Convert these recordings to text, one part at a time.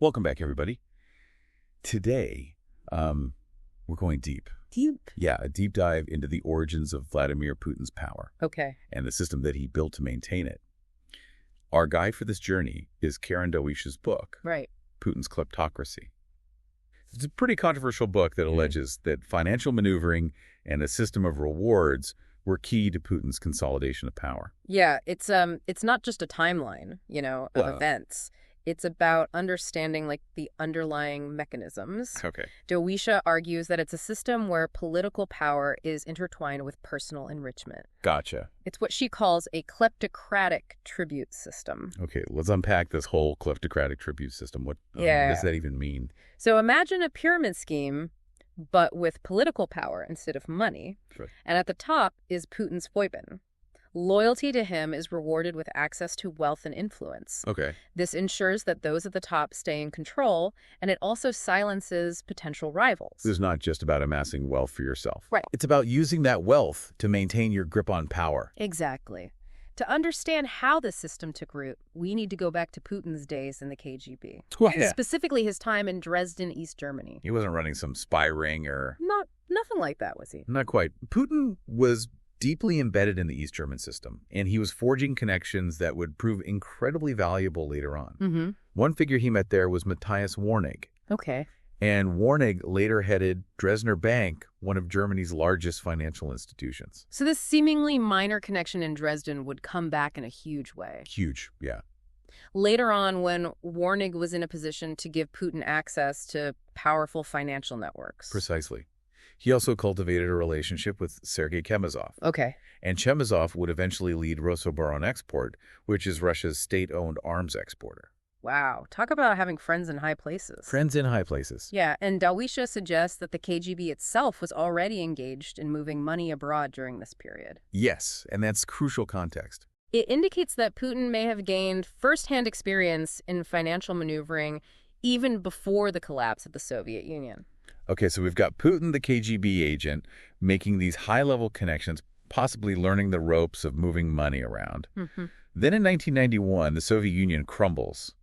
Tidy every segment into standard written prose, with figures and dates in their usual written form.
Welcome back, everybody. Today, we're going deep. Deep? Yeah, a deep dive into the origins of Vladimir Putin's power Okay. and the system that he built to maintain it. Our guide for this journey is Karen Dawisha's book, Right. Putin's Kleptocracy. It's a pretty controversial book that alleges that financial maneuvering and a system of rewards were key to Putin's consolidation of power. Yeah, it's not just a timeline, of events. It's about understanding the underlying mechanisms. Okay. Dawisha argues that it's a system where political power is intertwined with personal enrichment. Gotcha. It's what she calls a kleptocratic tribute system. Okay, let's unpack this whole kleptocratic tribute system. What does that even mean? So imagine a pyramid scheme, but with political power instead of money. Sure. And at the top is Putin's foiben. Loyalty to him is rewarded with access to wealth and influence. Okay. This ensures that those at the top stay in control, and it also silences potential rivals. This is not just about amassing wealth for yourself. Right. It's about using that wealth to maintain your grip on power. Exactly. To understand how this system took root, we need to go back to Putin's days in the KGB. Yeah. Specifically his time in Dresden, East Germany. He wasn't running some spy ring or... Nothing like that, was he? Not quite. Putin was deeply embedded in the East German system, and he was forging connections that would prove incredibly valuable later on. Mm-hmm. One figure he met there was Matthias Warnig. Okay. And Warnig later headed Dresdner Bank, one of Germany's largest financial institutions. So this seemingly minor connection in Dresden would come back in a huge way. Huge, yeah. Later on, when Warnig was in a position to give Putin access to powerful financial networks. Precisely. He also cultivated a relationship with Sergei Chemezov. Okay. And Chemezov would eventually lead Rosoboronexport, which is Russia's state-owned arms exporter. Wow. Talk about having friends in high places. Friends in high places. Yeah, and Dawisha suggests that the KGB itself was already engaged in moving money abroad during this period. Yes, and that's crucial context. It indicates that Putin may have gained first-hand experience in financial maneuvering even before the collapse of the Soviet Union. Okay, so we've got Putin, the KGB agent, making these high-level connections, possibly learning the ropes of moving money around. Mm-hmm. Then in 1991, the Soviet Union crumbles,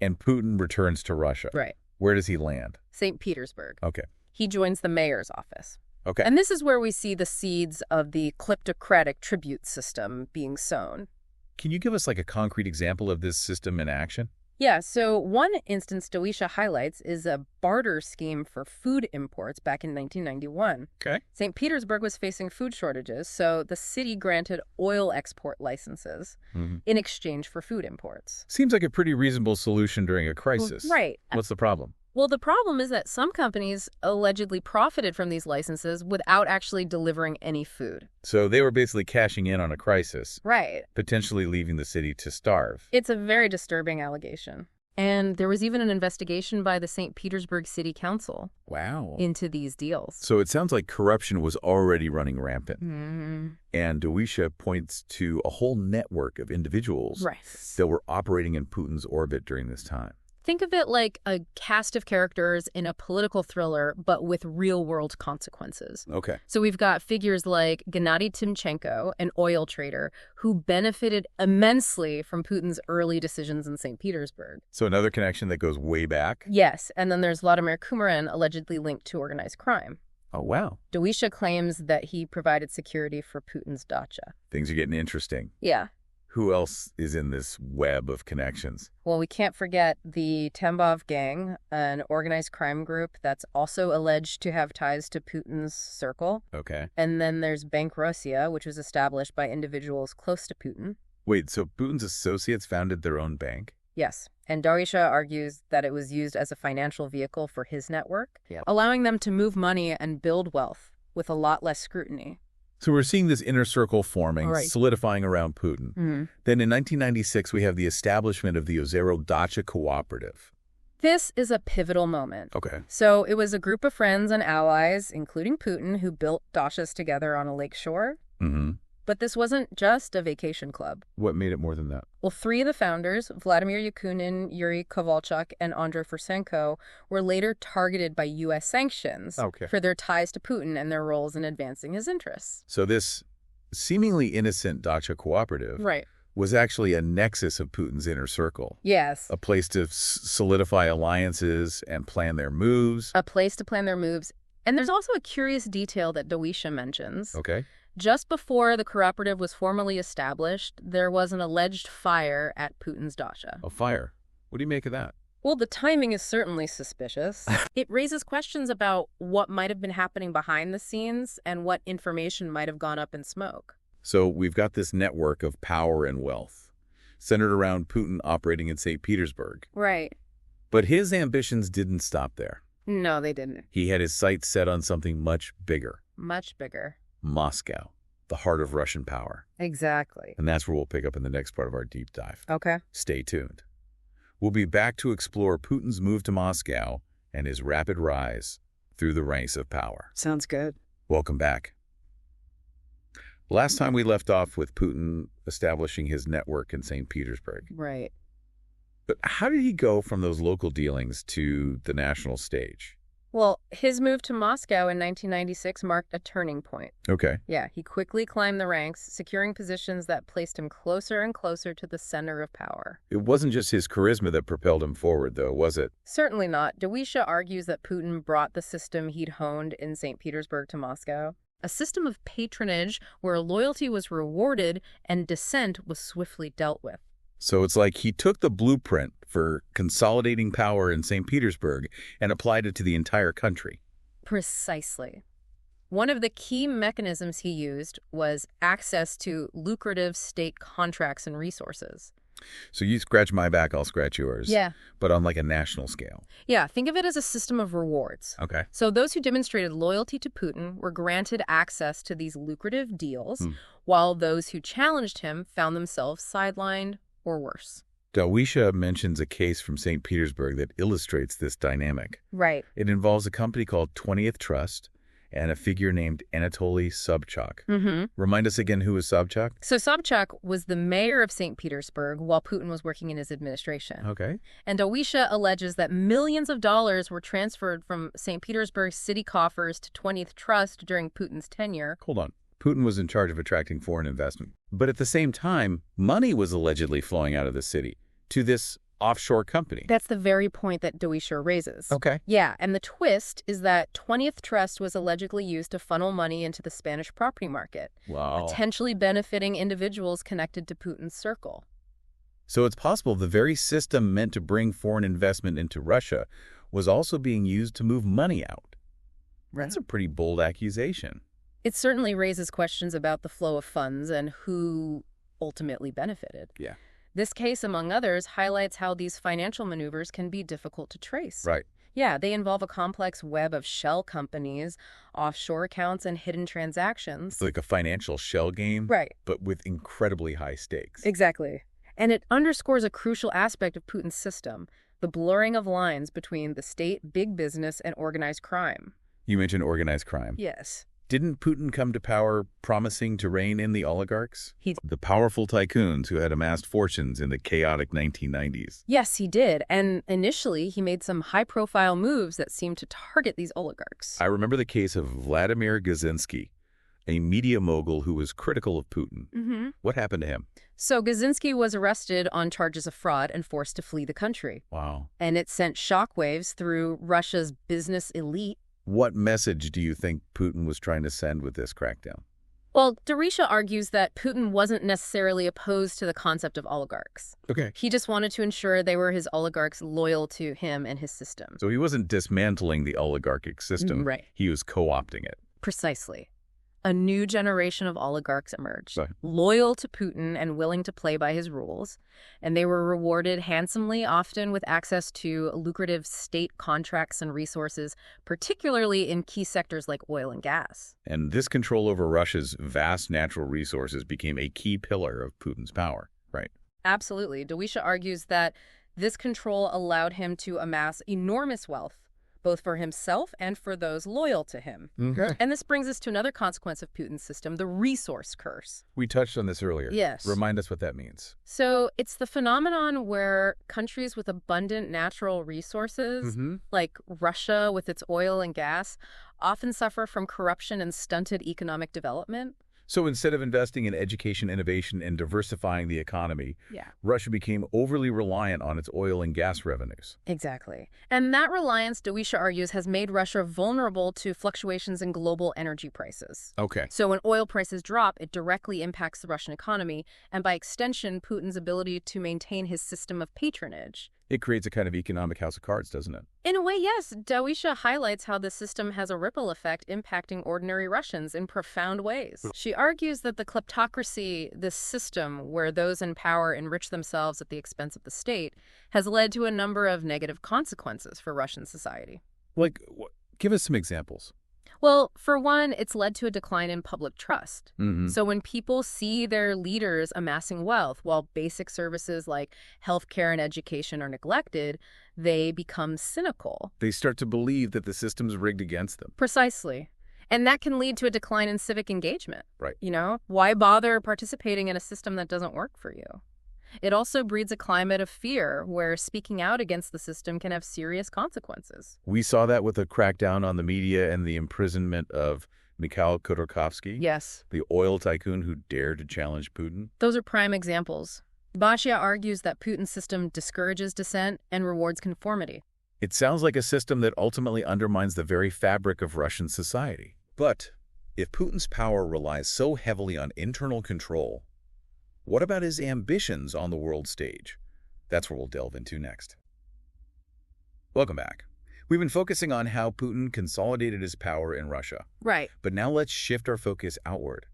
and Putin returns to Russia. Right. Where does he land? St. Petersburg. Okay. He joins the mayor's office. Okay. And this is where we see the seeds of the kleptocratic tribute system being sown. Can you give us a concrete example of this system in action? Yeah, so one instance Dawisha highlights is a barter scheme for food imports back in 1991. Okay. St. Petersburg was facing food shortages, so the city granted oil export licenses in exchange for food imports. Seems like a pretty reasonable solution during a crisis. Right. What's the problem? Well, the problem is that some companies allegedly profited from these licenses without actually delivering any food. So they were basically cashing in on a crisis, Right. potentially leaving the city to starve. It's a very disturbing allegation. And there was even an investigation by the St. Petersburg City Council Wow. into these deals. So it sounds like corruption was already running rampant. Mm-hmm. And Dawisha points to a whole network of individuals Right. that were operating in Putin's orbit during this time. Think of it like a cast of characters in a political thriller, but with real-world consequences. Okay. So we've got figures like Gennady Timchenko, an oil trader, who benefited immensely from Putin's early decisions in St. Petersburg. So another connection that goes way back? Yes, and then there's Vladimir Kumarin, allegedly linked to organized crime. Oh, wow. Dawisha claims that he provided security for Putin's dacha. Things are getting interesting. Yeah. Who else is in this web of connections? Well, we can't forget the Tambov gang, an organized crime group that's also alleged to have ties to Putin's circle. Okay. And then there's Bank Russia, which was established by individuals close to Putin. Wait, so Putin's associates founded their own bank? Yes. And Dawisha argues that it was used as a financial vehicle for his network, allowing them to move money and build wealth with a lot less scrutiny. So we're seeing this inner circle forming, Right. solidifying around Putin. Mm-hmm. Then in 1996, we have the establishment of the Ozero Dacha Cooperative. This is a pivotal moment. Okay. So it was a group of friends and allies, including Putin, who built dachas together on a lake shore. Mm-hmm. But this wasn't just a vacation club. What made it more than that? Well, three of the founders, Vladimir Yakunin, Yuri Kovalchuk, and Andrei Fursenko, were later targeted by U.S. sanctions for their ties to Putin and their roles in advancing his interests. So this seemingly innocent dacha cooperative was actually a nexus of Putin's inner circle. Yes. A place to solidify alliances and plan their moves. A place to plan their moves. And there's also a curious detail that Dawisha mentions. Okay. Just before the cooperative was formally established, there was an alleged fire at Putin's dacha. A fire? What do you make of that? Well, the timing is certainly suspicious. It raises questions about what might have been happening behind the scenes and what information might have gone up in smoke. So we've got this network of power and wealth, centered around Putin operating in St. Petersburg. Right. But his ambitions didn't stop there. No, they didn't. He had his sights set on something much bigger. Much bigger. Moscow, the heart of Russian power. Exactly. And that's where we'll pick up in the next part of our deep dive. Okay. Stay tuned. We'll be back to explore Putin's move to Moscow and his rapid rise through the ranks of power. Sounds good. Welcome back. Last time we left off with Putin establishing his network in St. Petersburg. Right. But how did he go from those local dealings to the national stage? Well, his move to Moscow in 1996 marked a turning point. Okay. Yeah, he quickly climbed the ranks, securing positions that placed him closer and closer to the center of power. It wasn't just his charisma that propelled him forward, though, was it? Certainly not. Dawisha argues that Putin brought the system he'd honed in St. Petersburg to Moscow. A system of patronage where loyalty was rewarded and dissent was swiftly dealt with. So it's like he took the blueprint for consolidating power in St. Petersburg and applied it to the entire country. Precisely. One of the key mechanisms he used was access to lucrative state contracts and resources. So you scratch my back, I'll scratch yours. Yeah. But on like a national scale. Yeah, think of it as a system of rewards. Okay. So those who demonstrated loyalty to Putin were granted access to these lucrative deals, while those who challenged him found themselves sidelined or worse. Dawisha mentions a case from St. Petersburg that illustrates this dynamic. Right. It involves a company called 20th Trust and a figure named Anatoly Sobchak. Remind us again who was Sobchak? So Sobchak was the mayor of St. Petersburg while Putin was working in his administration. Okay. And Dawisha alleges that millions of dollars were transferred from St. Petersburg's city coffers to 20th Trust during Putin's tenure. Hold on. Putin was in charge of attracting foreign investment. But at the same time, money was allegedly flowing out of the city to this offshore company. That's the very point that Dawisha raises. Okay. Yeah, and the twist is that 20th Trust was allegedly used to funnel money into the Spanish property market, Wow. potentially benefiting individuals connected to Putin's circle. So it's possible the very system meant to bring foreign investment into Russia was also being used to move money out. That's a pretty bold accusation. It certainly raises questions about the flow of funds and who ultimately benefited. Yeah. This case, among others, highlights how these financial maneuvers can be difficult to trace. Right. Yeah, they involve a complex web of shell companies, offshore accounts, and hidden transactions. It's like a financial shell game, Right. but with incredibly high stakes. Exactly. And it underscores a crucial aspect of Putin's system, the blurring of lines between the state, big business, and organized crime. You mentioned organized crime. Yes. Didn't Putin come to power promising to rein in the oligarchs? The powerful tycoons who had amassed fortunes in the chaotic 1990s. Yes, he did. And initially, he made some high-profile moves that seemed to target these oligarchs. I remember the case of Vladimir Gazinsky, a media mogul who was critical of Putin. What happened to him? So Gazinsky was arrested on charges of fraud and forced to flee the country. Wow. And it sent shockwaves through Russia's business elite. What message do you think Putin was trying to send with this crackdown? Well, Dawisha argues that Putin wasn't necessarily opposed to the concept of oligarchs. Okay. He just wanted to ensure they were his oligarchs loyal to him and his system. So he wasn't dismantling the oligarchic system. Right. He was co-opting it. Precisely. A new generation of oligarchs emerged, Right. loyal to Putin and willing to play by his rules. And they were rewarded handsomely, often with access to lucrative state contracts and resources, particularly in key sectors like oil and gas. And this control over Russia's vast natural resources became a key pillar of Putin's power, right? Absolutely. Dawisha argues that this control allowed him to amass enormous wealth, both for himself and for those loyal to him. Okay. And this brings us to another consequence of Putin's system, the resource curse. We touched on this earlier. Yes. Remind us what that means. So it's the phenomenon where countries with abundant natural resources, like Russia with its oil and gas, often suffer from corruption and stunted economic development. So instead of investing in education, innovation, and diversifying the economy, Yeah. Russia became overly reliant on its oil and gas revenues. Exactly. And that reliance, Dawisha argues, has made Russia vulnerable to fluctuations in global energy prices. Okay. So when oil prices drop, it directly impacts the Russian economy, and by extension, Putin's ability to maintain his system of patronage. It creates a kind of economic house of cards, doesn't it? In a way, yes. Dawisha highlights how the system has a ripple effect impacting ordinary Russians in profound ways. She argues that the kleptocracy, this system where those in power enrich themselves at the expense of the state, has led to a number of negative consequences for Russian society. Give us some examples. Well, for one, it's led to a decline in public trust. Mm-hmm. So when people see their leaders amassing wealth while basic services like healthcare and education are neglected, they become cynical. They start to believe that the system's rigged against them. Precisely. And that can lead to a decline in civic engagement. Right. Why bother participating in a system that doesn't work for you? It also breeds a climate of fear where speaking out against the system can have serious consequences. We saw that with the crackdown on the media and the imprisonment of Mikhail Khodorkovsky, Yes. the oil tycoon who dared to challenge Putin. Those are prime examples. Dawisha argues that Putin's system discourages dissent and rewards conformity. It sounds like a system that ultimately undermines the very fabric of Russian society. But if Putin's power relies so heavily on internal control, what about his ambitions on the world stage? That's where we'll delve into next. Welcome back. We've been focusing on how Putin consolidated his power in Russia. Right. But now let's shift our focus outward.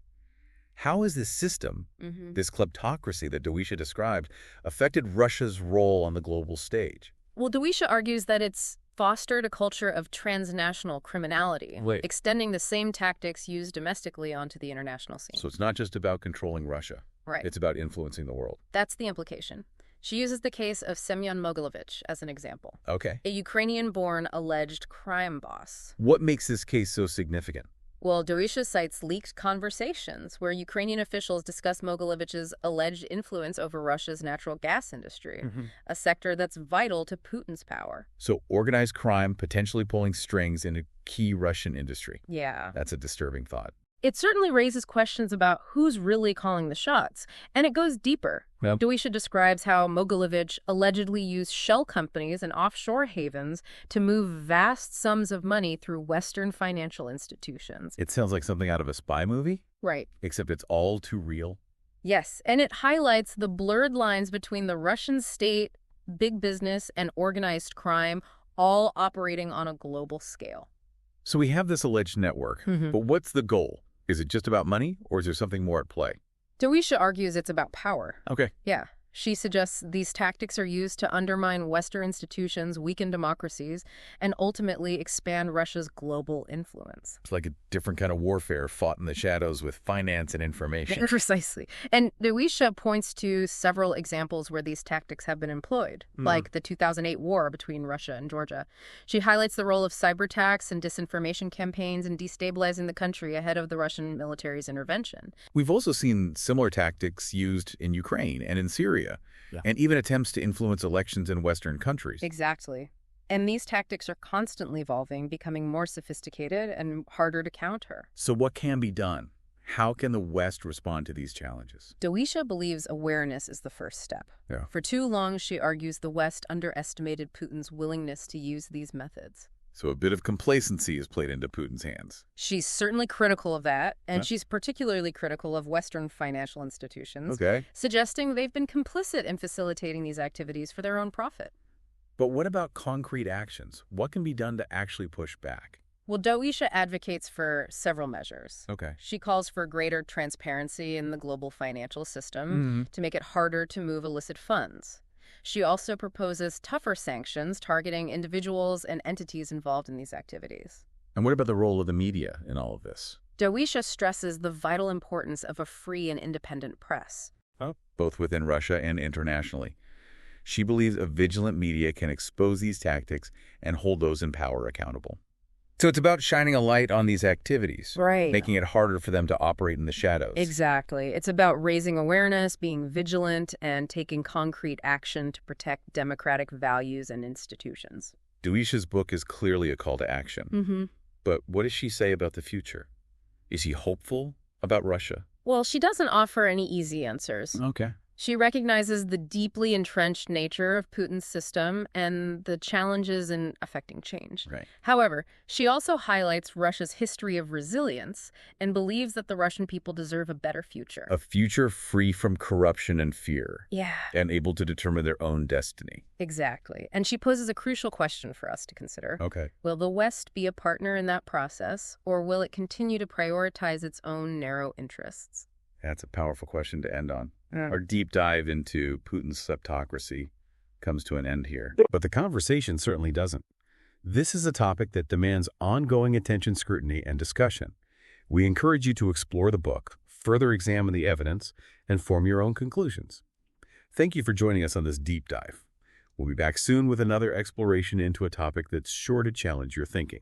How has this system, this kleptocracy that Dawisha described, affected Russia's role on the global stage? Well, Dawisha argues that it's fostered a culture of transnational criminality, extending the same tactics used domestically onto the international scene. So it's not just about controlling Russia. Right. It's about influencing the world. That's the implication. She uses the case of Semyon Mogilevich as an example. Okay. A Ukrainian-born alleged crime boss. What makes this case so significant? Well, Dawisha cites leaked conversations where Ukrainian officials discuss Mogilevich's alleged influence over Russia's natural gas industry, a sector that's vital to Putin's power. So organized crime potentially pulling strings in a key Russian industry. Yeah. That's a disturbing thought. It certainly raises questions about who's really calling the shots, and it goes deeper. Yep. Dawisha describes how Mogilevich allegedly used shell companies and offshore havens to move vast sums of money through Western financial institutions. It sounds like something out of a spy movie, Right. except it's all too real. Yes, and it highlights the blurred lines between the Russian state, big business, and organized crime, all operating on a global scale. So we have this alleged network, but what's the goal? Is it just about money, or is there something more at play? Dawisha argues it's about power. Okay. Yeah. She suggests these tactics are used to undermine Western institutions, weaken democracies, and ultimately expand Russia's global influence. It's like a different kind of warfare fought in the shadows with finance and information. Precisely. And Dawisha points to several examples where these tactics have been employed, like the 2008 war between Russia and Georgia. She highlights the role of cyber attacks and disinformation campaigns in destabilizing the country ahead of the Russian military's intervention. We've also seen similar tactics used in Ukraine and in Syria, and even attempts to influence elections in Western countries. Exactly. And these tactics are constantly evolving, becoming more sophisticated and harder to counter. So what can be done? How can the West respond to these challenges? Dawisha believes awareness is the first step. Yeah. For too long, she argues the West underestimated Putin's willingness to use these methods. So a bit of complacency is played into Putin's hands. She's certainly critical of that, and she's particularly critical of Western financial institutions, suggesting they've been complicit in facilitating these activities for their own profit. But what about concrete actions? What can be done to actually push back? Well, Dawisha advocates for several measures. Okay. She calls for greater transparency in the global financial system to make it harder to move illicit funds. She also proposes tougher sanctions targeting individuals and entities involved in these activities. And what about the role of the media in all of this? Dawisha stresses the vital importance of a free and independent press. Both within Russia and internationally. She believes a vigilant media can expose these tactics and hold those in power accountable. So it's about shining a light on these activities, Right. making it harder for them to operate in the shadows. Exactly. It's about raising awareness, being vigilant, and taking concrete action to protect democratic values and institutions. Dawisha's book is clearly a call to action. But what does she say about the future? Is she hopeful, about Russia? Well, she doesn't offer any easy answers. Okay. She recognizes the deeply entrenched nature of Putin's system and the challenges in affecting change. Right. However, she also highlights Russia's history of resilience and believes that the Russian people deserve a better future. A future free from corruption and fear. Yeah, And able to determine their own destiny. exactly. And she poses a crucial question for us to consider. Okay. Will the West be a partner in that process, or will it continue to prioritize its own narrow interests? That's a powerful question to end on. Yeah. Our deep dive into Putin's kleptocracy comes to an end here. But the conversation certainly doesn't. This is a topic that demands ongoing attention, scrutiny, and discussion. We encourage you to explore the book, further examine the evidence, and form your own conclusions. Thank you for joining us on this deep dive. We'll be back soon with another exploration into a topic that's sure to challenge your thinking.